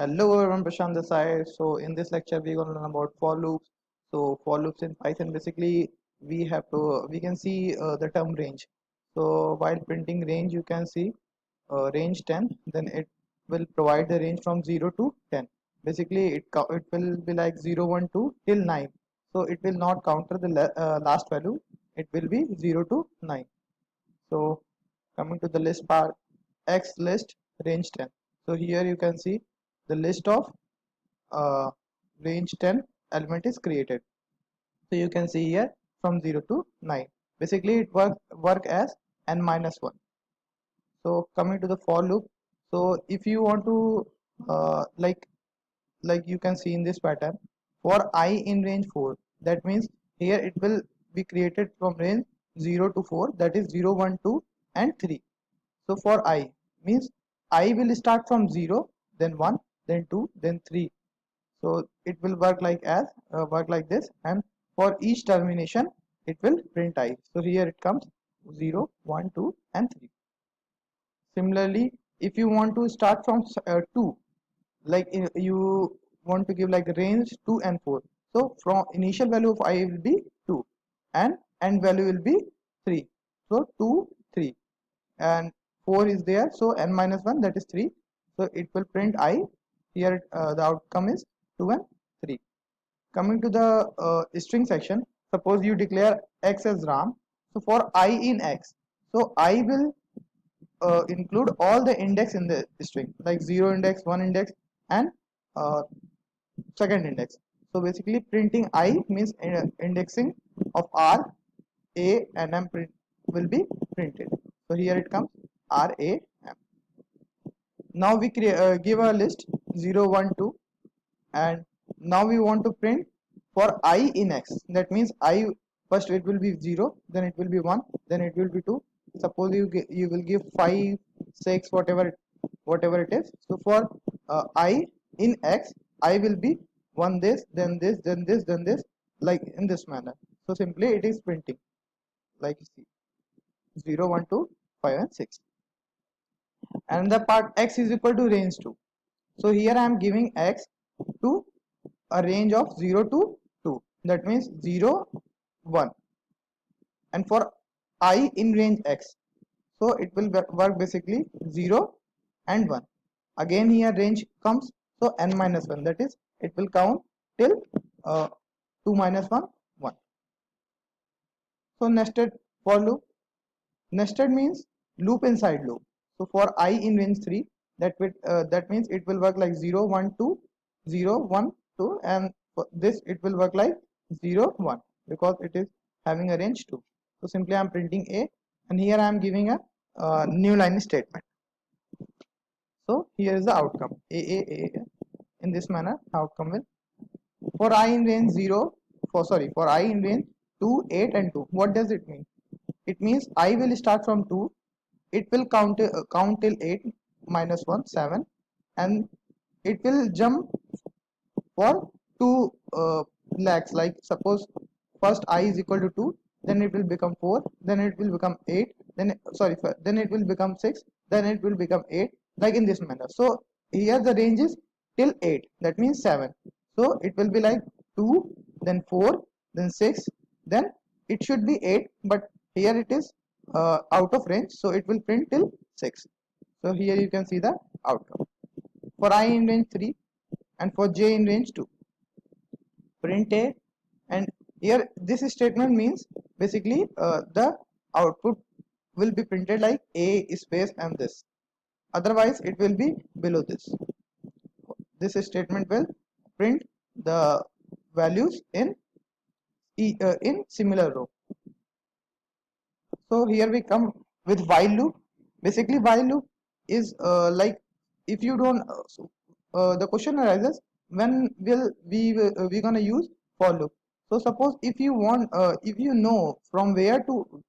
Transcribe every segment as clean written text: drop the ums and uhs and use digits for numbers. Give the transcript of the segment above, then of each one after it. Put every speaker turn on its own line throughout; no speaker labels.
Hello everyone, Prashant this side. So in this lecture we're gonna learn about for loops. So for loops in Python, basically we can see the term range. So while printing range, you can see range 10. Then it will provide the range from 0 to 10. Basically it will be like 0, 1, 2 till 9. So it will not counter the last value. It will be 0 to 9. So coming to the list part, X list range 10. So here you can see the list of uh, range 10 element is created. So you can see here from 0 to 9. Basically it work as n minus 1. So coming to the for loop, so if you want to like you can see in this pattern, for I in range 4, that means here it will be created from range 0 to 4, that is 0, 1, 2 and 3. So for I means I will start from 0, then 1, then 2, then 3. So it will work like this, and for each termination it will print I. So here it comes 0, 1, 2 and 3. Similarly, if you want to start from 2, like you want to give like range 2 and 4, so from initial value of I will be 2 and end value will be 3. So 2, 3 and 4 is there, so n minus 1, that is 3. So it will print I. Here the outcome is 2 and 3. Coming to the string section, suppose you declare X as Ram. So for I in X, so I will include all the index in the string, like 0 index, 1 index and uh, second index. So basically printing I means indexing of R, A and M print will be printed. So here it comes R, A, M. Now we give a list 0, 1, 2, and now we want to print for I in X. That means I first it will be 0, then it will be 1, then it will be 2. Suppose you will give 5, 6, whatever it is. So for I in X, I will be 1 this, then this, then this, then this, like in this manner. So simply it is printing like see 0, 1, 2, 5 and 6. And the part X is equal to range 2. So here I am giving X to a range of 0 to 2, that means 0, 1, and for I in range X, so it will work basically 0 and 1. Again here range comes, so n minus 1, that is it will count till 2 minus 1, 1. So nested for loop. Nested means loop inside loop. So for I in range 3, that means it will work like 0, 1, 2, 0, 1, 2, and for this it will work like 0, 1 because it is having a range 2. So simply I am printing A, and here I am giving a new line statement. So here is the outcome A. In this manner outcome will, for I in range 0, for I in range 2, 8 and 2. What does it mean? It means I will start from 2, it will count till 8 minus 1, 7, and it will jump for 2 lakhs. Like suppose first I is equal to 2, then it will become 4, then it will become 8, then it will become 6, then it will become 8, like in this manner. So here the range is till 8, that means 7. So it will be like 2, then 4, then 6, then it should be 8, but here it is out of range, so it will print till 6. So here you can see the outcome for I in range 3 and for j in range 2. Print a, and here this statement means basically the output will be printed like a space and this, otherwise it will be below this statement will print the values in similar row. So here we come with while loop. Basically while loop is like if you don't the question arises, when will we gonna use for loop. So suppose if you know from where to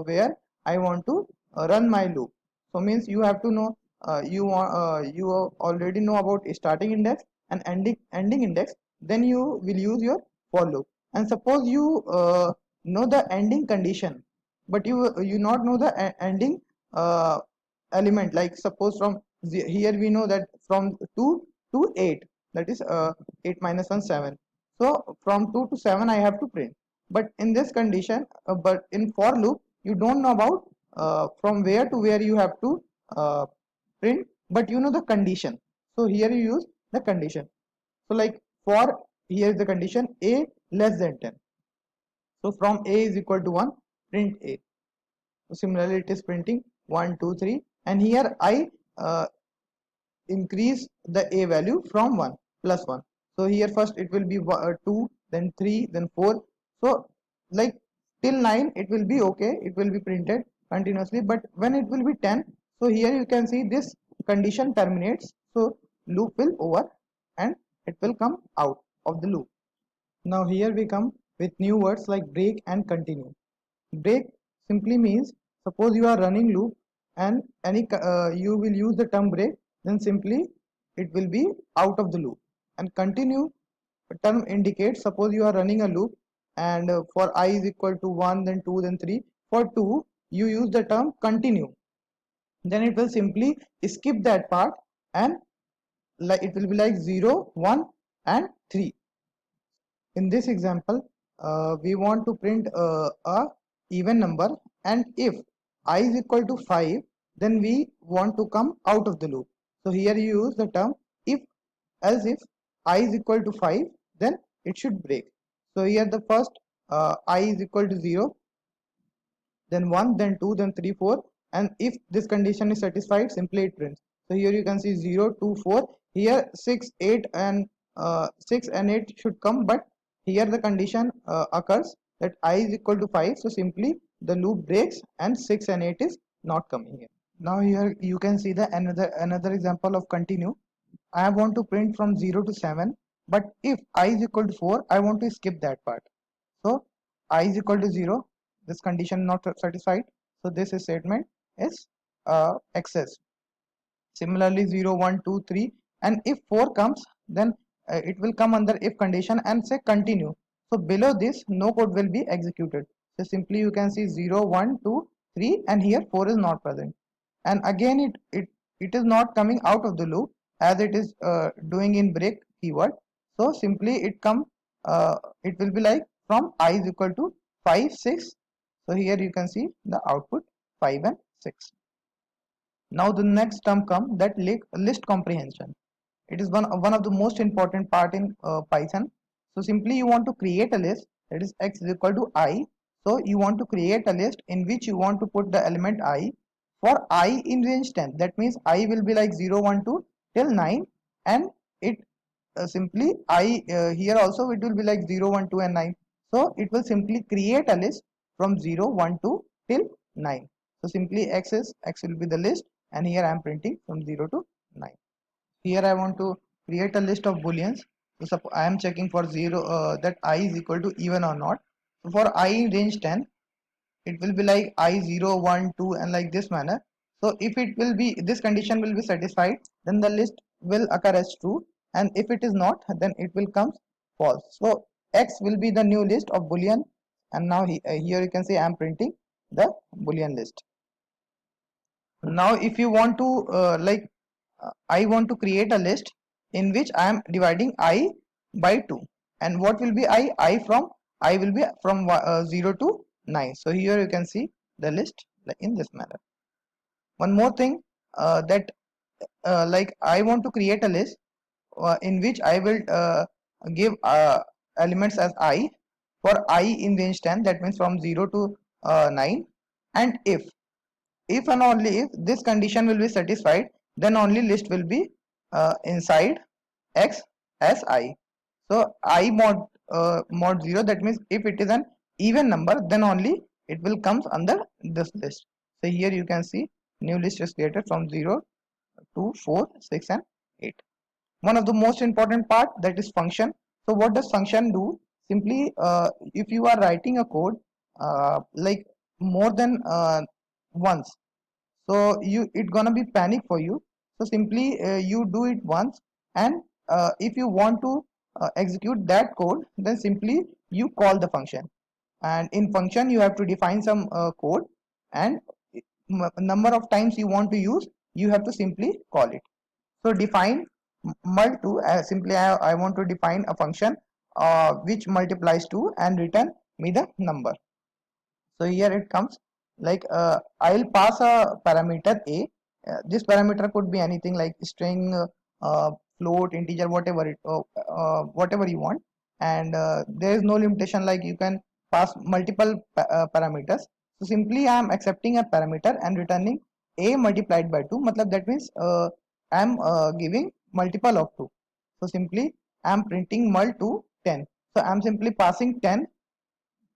where I want to run my loop, so means you have to know you already know about starting index and ending index, then you will use your for loop. And suppose you know the ending condition, but you not know the ending uh, element, like suppose from here we know that from 2 to 8, that is 8 minus 1 7. So from 2 to 7 I have to print, but in this condition, but in for loop you don't know about from where to where you have to uh, print, but you know the condition. So here you use the condition. So like for here is the condition a less than 10. So from a is equal to 1, print a. So similarly it is printing 1 2 3, and here I increase the a value from 1 plus 1. So here first it will be 2, then 3, then 4. So like till 9 it will be okay, it will be printed continuously, but when it will be 10, so here you can see this condition terminates, so loop will over and it will come out of the loop. Now here we come with new words like break and continue. Break simply means, suppose you are running loop and you will use the term break, then simply it will be out of the loop. And continue term indicates, suppose you are running a loop and for I is equal to 1, then 2, then 3. For 2 you use the term continue, then it will simply skip that part, and like it will be like 0 1 and 3. In this example, we want to print a even number, and if I is equal to 5, then we want to come out of the loop. So here you use the term if, else if I is equal to 5, then it should break. So here the first I is equal to 0, then 1, then 2, then 3 4, and if this condition is satisfied, simply it prints. So here you can see 0 2 4, here 6 8 and 6 and 8 should come, but here the condition occurs that I is equal to 5, so simply the loop breaks and 6 and 8 is not coming here. Now here you can see the another example of continue. I want to print from 0 to 7, but if I is equal to 4, I want to skip that part. So I is equal to 0, this condition not satisfied, so this statement is excess. Similarly 0 1 2 3, and if 4 comes, then it will come under if condition and say continue. So below this no code will be executed. So simply you can see 0 1 2 3, and here 4 is not present, and again it is not coming out of the loop as it is doing in break keyword. So simply it will be like from I is equal to 5 6. So here you can see the output 5 and 6. Now the next term come, that list comprehension. It is one of the most important part in Python. So simply you want to create a list, that is x is equal to I. So you want to create a list in which you want to put the element I for I in range 10. That means I will be like 0 1 2 till 9, and it simply I here also it will be like 0 1 2 and 9. So it will simply create a list from 0 1 2 till 9. So simply x will be the list, and here I am printing from 0 to 9. Here I want to create a list of booleans. So I am checking for 0 that I is equal to even or not. So for I in range 10, it will be like I 0 1 2 and like this manner. So if it will be, this condition will be satisfied, then the list will occur as true, and if it is not, then it will come false. So x will be the new list of boolean, and now here you can see I am printing the boolean list. Now if you want to I want to create a list in which I am dividing I by 2, and what will be I from, I will be from 0 to 9. So here you can see the list in this manner. One more thing, that like I want to create a list in which I will give elements as I for I in range 10, that means from 0 to 9, and if and only if this condition will be satisfied, then only list will be inside x as I. So I mod 0, that means if it is an even number, then only it will comes under this list. So here you can see new list is created from 0 to 4 6 and 8. One of the most important part, that is function. So what does function do? Simply if you are writing a code like more than once, so it gonna be panic for you. So simply you do it once, and if you want to execute that code, then simply you call the function, and in function you have to define some code, and number of times you want to use, you have to simply call it. So define mul2, simply I want to define a function which multiplies 2 and return me the number. So here it comes like I'll pass a parameter a. This parameter could be anything like string, float, integer, whatever you want, and there is no limitation, like you can pass multiple parameters. So simply I am accepting a parameter and returning a multiplied by 2. Matlab that means I am giving multiple of 2. So simply I am printing mul to 10. So I am simply passing 10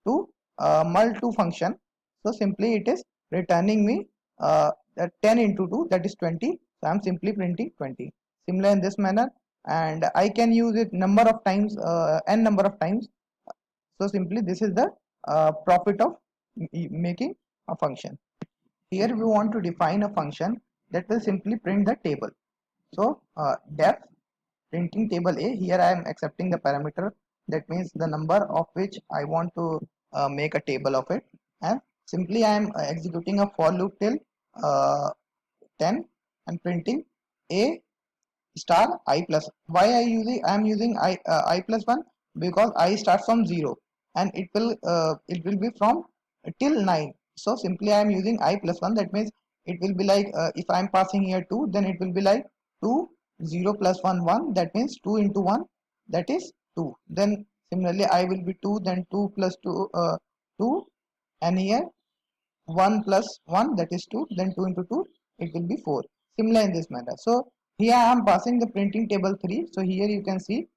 to mul2 function. So simply it is returning me 10 into 2, that is 20. So I'm simply printing 20. Similar in this manner, and I can use it number of times, n number of times. So simply this is the profit of making a function. Here we want to define a function that will simply print the table. So def printing table A. Here I am accepting the parameter, that means the number of which I want to make a table of it, and simply I am executing a for loop till uh, 10 and printing A star I plus. Why I am using I plus 1? Because I starts from 0 and it will be from till 9. So simply I am using I plus 1, that means it will be like if I am passing here 2, then it will be like 2, 0 plus 1 1, that means 2 into 1, that is 2. Then similarly I will be 2, then 2 plus 2, 2, and here 1 plus 1, that is 2, then 2 into 2, it will be 4. Similar in this manner. So here I am passing the printing table 3. So here you can see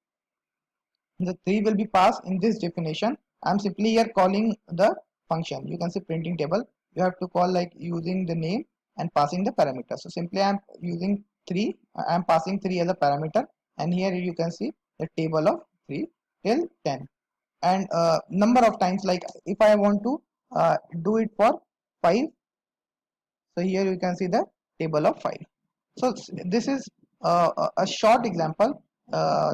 the 3 will be passed in this definition. I am simply here calling the function. You can see printing table, you have to call like using the name and passing the parameter. So simply I am using 3, I am passing 3 as a parameter, and here you can see the table of 3 till 10. And number of times, like if I want to do it for 5, so here you can see the table of 5. So this is a short example,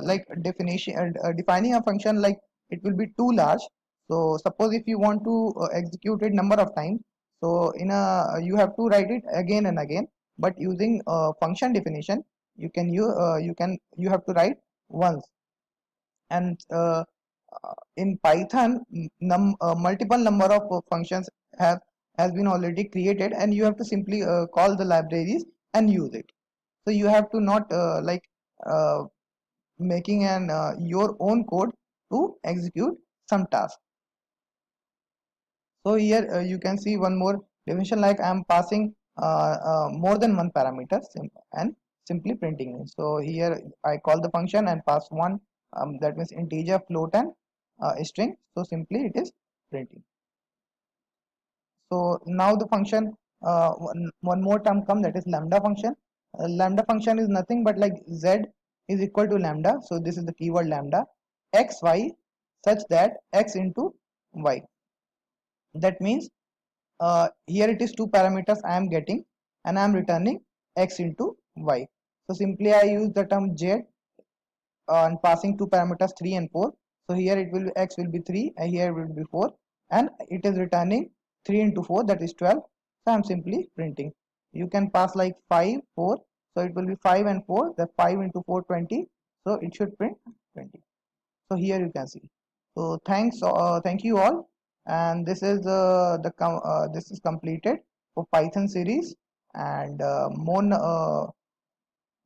like definition, defining a function, like it will be too large. So suppose if you want to execute it number of times, so in a you have to write it again and again. But using function definition, you have to write once. And in Python, multiple number of functions have has been already created, and you have to simply call the libraries and use it. So you have to not uh, making an your own code to execute some task. So here you can see one more definition, like I am passing more than one parameter and simply printing it. So here I call the function and pass one, that means integer, float, and string. So simply it is printing. So now the function, one more term come, that is lambda function. Lambda function is nothing but like z is equal to lambda. So this is the keyword lambda x y, such that x into y. That means here it is two parameters I am getting, and I am returning x into y. So simply I use the term z and passing two parameters 3 and 4. So here it will be x will be 3 and here it will be 4, and it is returning 3 into 4, that is 12. So I am simply printing. You can pass like 5 4, so it will be 5 and 4, the 5 into 4 20, so it should print 20. So here you can see. So thank you all, and this is this is completed for Python series, and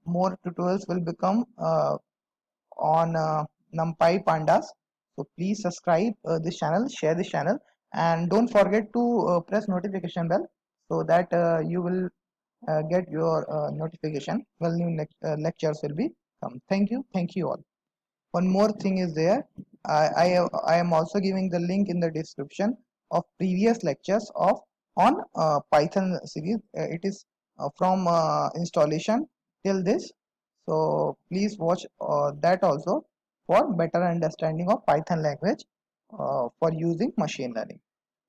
more tutorials will become on NumPy Pandas. So please subscribe this channel, share this channel, and don't forget to press notification bell, so that you will get your notification when new lectures will be come. Thank you all. One more thing is there. I am also giving the link in the description of previous lectures of on Python series. It is from installation till this. So please watch that also for better understanding of Python language for using machine learning.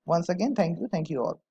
Once again, thank you all.